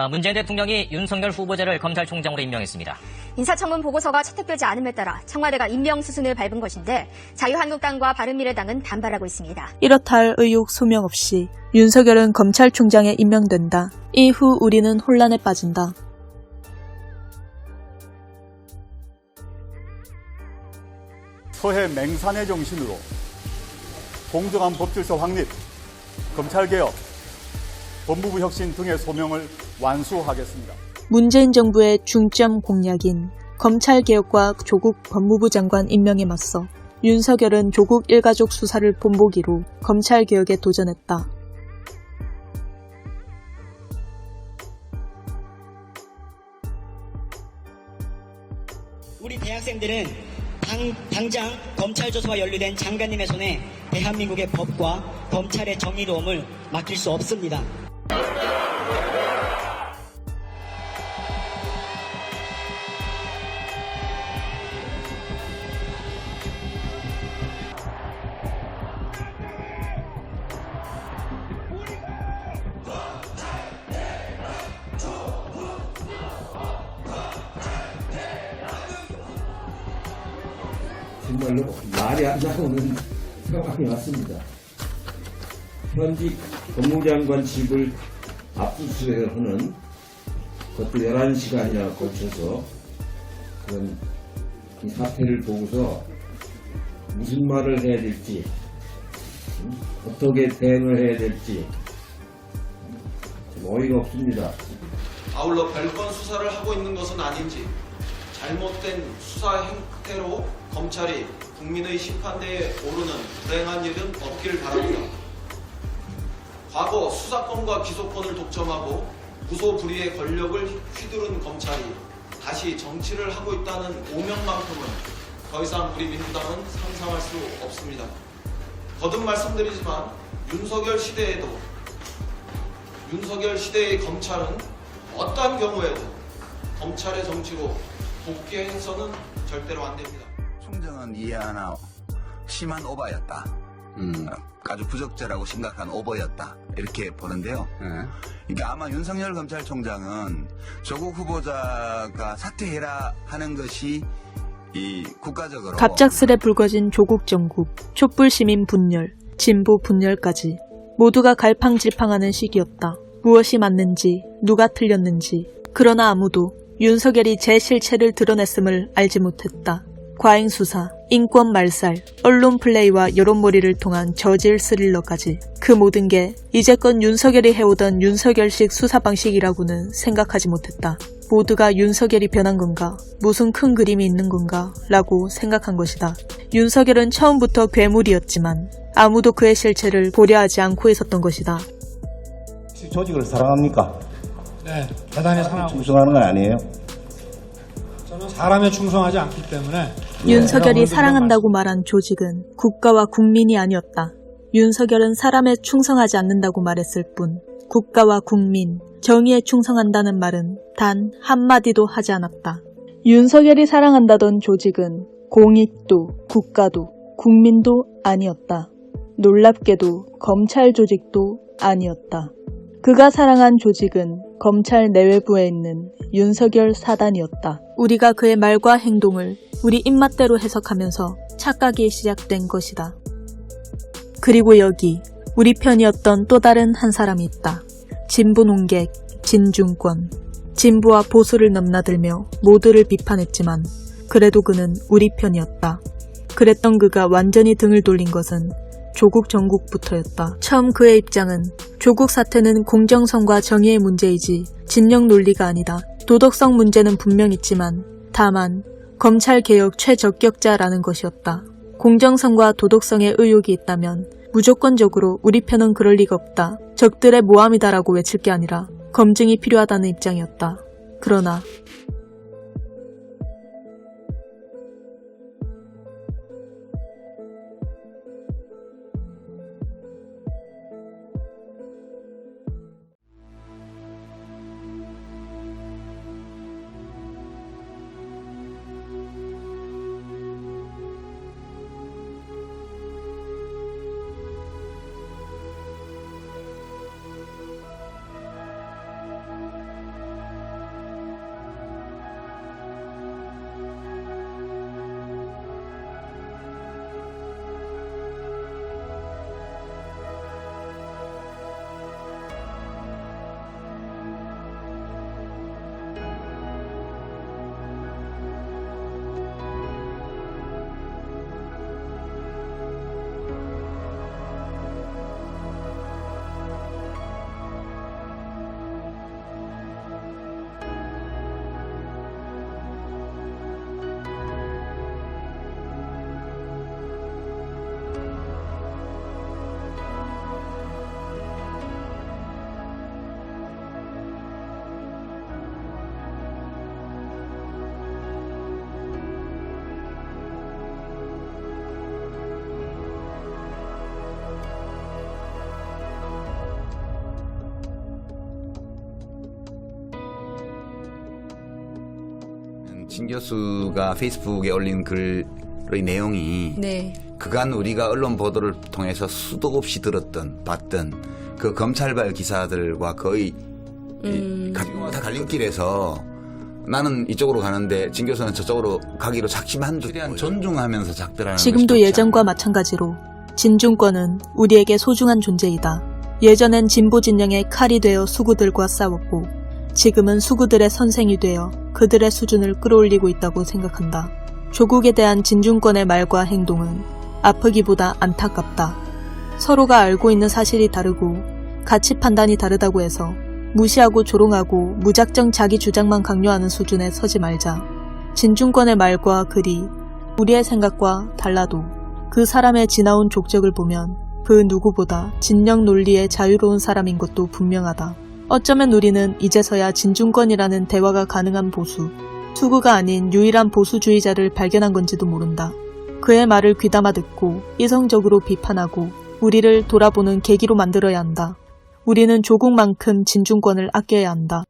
문재인 대통령이 윤석열 후보자를 검찰총장으로 임명했습니다. 인사청문 보고서가 채택되지 않음에 따라 청와대가 임명 수순을 밟은 것인데 자유한국당과 바른미래당은 반발하고 있습니다. 이렇다 할 의혹 소명 없이 윤석열은 검찰총장에 임명된다. 이후 우리는 혼란에 빠진다. 서해 맹산의 정신으로 공정한 법질서 확립, 검찰개혁, 법무부 혁신 등의 소명을 완수하겠습니다. 문재인 정부의 중점 공약인 검찰개혁과 조국 법무부 장관 임명에 맞서 윤석열은 조국 일가족 수사를 본보기로 검찰개혁에 도전했다. 우리 대학생들은 당장 검찰 조사와 연루된 장관님의 손에 대한민국의 법과 검찰의 정의로움을 맡길 수 없습니다. 정말로 말이 안 나오는 상황이 왔습니다. 현직 법무장관 집을 압수수색을 하는 그것도 11시간이나 걸쳐서 그런 이 사태를 보고서 무슨 말을 해야 될지, 어떻게 대응을 해야 될지 좀 어이가 없습니다. 아울러 별건 수사를 하고 있는 것은 아닌지, 잘못된 수사 행태로 검찰이 국민의 심판대에 오르는 불행한 일은 없기를 바랍니다. 과거 수사권과 기소권을 독점하고 무소불위의 권력을 휘두른 검찰이 다시 정치를 하고 있다는 오명만큼은 더 이상 우리 민주당은 상상할 수 없습니다. 거듭 말씀드리지만 윤석열 시대의 검찰은 어떠한 경우에도 검찰의 정치로 복귀해서는 절대로 안 됩니다. 총장은 이해 하나 심한 오바였다. 아주 부적절하고 심각한 오버였다. 이렇게 보는데요. 이게 아마 윤석열 검찰총장은 조국 후보자가 사퇴해라 하는 것이 이 국가적으로 갑작스레 불거진 조국 정국, 촛불 시민 분열, 진보 분열까지 모두가 갈팡질팡하는 시기였다. 무엇이 맞는지, 누가 틀렸는지. 그러나 아무도 윤석열이 제 실체를 드러냈음을 알지 못했다. 과잉수사, 인권 말살, 언론 플레이와 여론몰이를 통한 저질 스릴러까지 그 모든 게 이제껏 윤석열이 해오던 윤석열식 수사 방식이라고는 생각하지 못했다. 모두가 윤석열이 변한 건가, 무슨 큰 그림이 있는 건가 라고 생각한 것이다. 윤석열은 처음부터 괴물이었지만 아무도 그의 실체를 고려하지 않고 있었던 것이다. 조직을 사랑합니까? 네, 대단히 사랑하고 충성하는 건 아니에요? 저는 사람에 충성하지 않기 때문에 윤석열이 사랑한다고 말한 조직은 국가와 국민이 아니었다. 윤석열은 사람에 충성하지 않는다고 말했을 뿐 국가와 국민, 정의에 충성한다는 말은 단 한마디도 하지 않았다. 윤석열이 사랑한다던 조직은 공익도, 국가도, 국민도 아니었다. 놀랍게도 검찰 조직도 아니었다. 그가 사랑한 조직은 검찰 내외부에 있는 윤석열 사단이었다. 우리가 그의 말과 행동을 우리 입맛대로 해석하면서 착각이 시작된 것이다. 그리고 여기 우리 편이었던 또 다른 한 사람이 있다. 진보 농객 진중권. 진보와 보수를 넘나들며 모두를 비판했지만 그래도 그는 우리 편이었다. 그랬던 그가 완전히 등을 돌린 것은 조국 정국부터였다. 처음 그의 입장은 조국 사태는 공정성과 정의의 문제이지 진영 논리가 아니다. 도덕성 문제는 분명 있지만 다만 검찰개혁 최적격자라는 것이었다. 공정성과 도덕성에 의혹이 있다면 무조건적으로 우리 편은 그럴 리가 없다. 적들의 모함이다라고 외칠 게 아니라 검증이 필요하다는 입장이었다. 그러나 진 교수가 페이스북에 올린 글의 내용이 네. 그간 우리가 언론 보도를 통해서 수도 없이 들었던 봤던 그 검찰발 기사들과 거의 다 갈림길에서 나는 이쪽으로 가는데 진 교수는 저쪽으로 가기로 작심한 듯 최대한 존중하면서 작별하는 지금도 예전과 마찬가지로 진중권은 우리에게 소중한 존재이다. 예전엔 진보 진영의 칼이 되어 수구들과 싸웠고 지금은 수구들의 선생이 되어 그들의 수준을 끌어올리고 있다고 생각한다. 조국에 대한 진중권의 말과 행동은 아프기보다 안타깝다. 서로가 알고 있는 사실이 다르고 가치 판단이 다르다고 해서 무시하고 조롱하고 무작정 자기 주장만 강요하는 수준에 서지 말자. 진중권의 말과 글이 우리의 생각과 달라도 그 사람의 지나온 족적을 보면 그 누구보다 진영 논리의 자유로운 사람인 것도 분명하다. 어쩌면 우리는 이제서야 진중권이라는 대화가 가능한 보수, 수구가 아닌 유일한 보수주의자를 발견한 건지도 모른다. 그의 말을 귀담아 듣고 이성적으로 비판하고 우리를 돌아보는 계기로 만들어야 한다. 우리는 조국만큼 진중권을 아껴야 한다.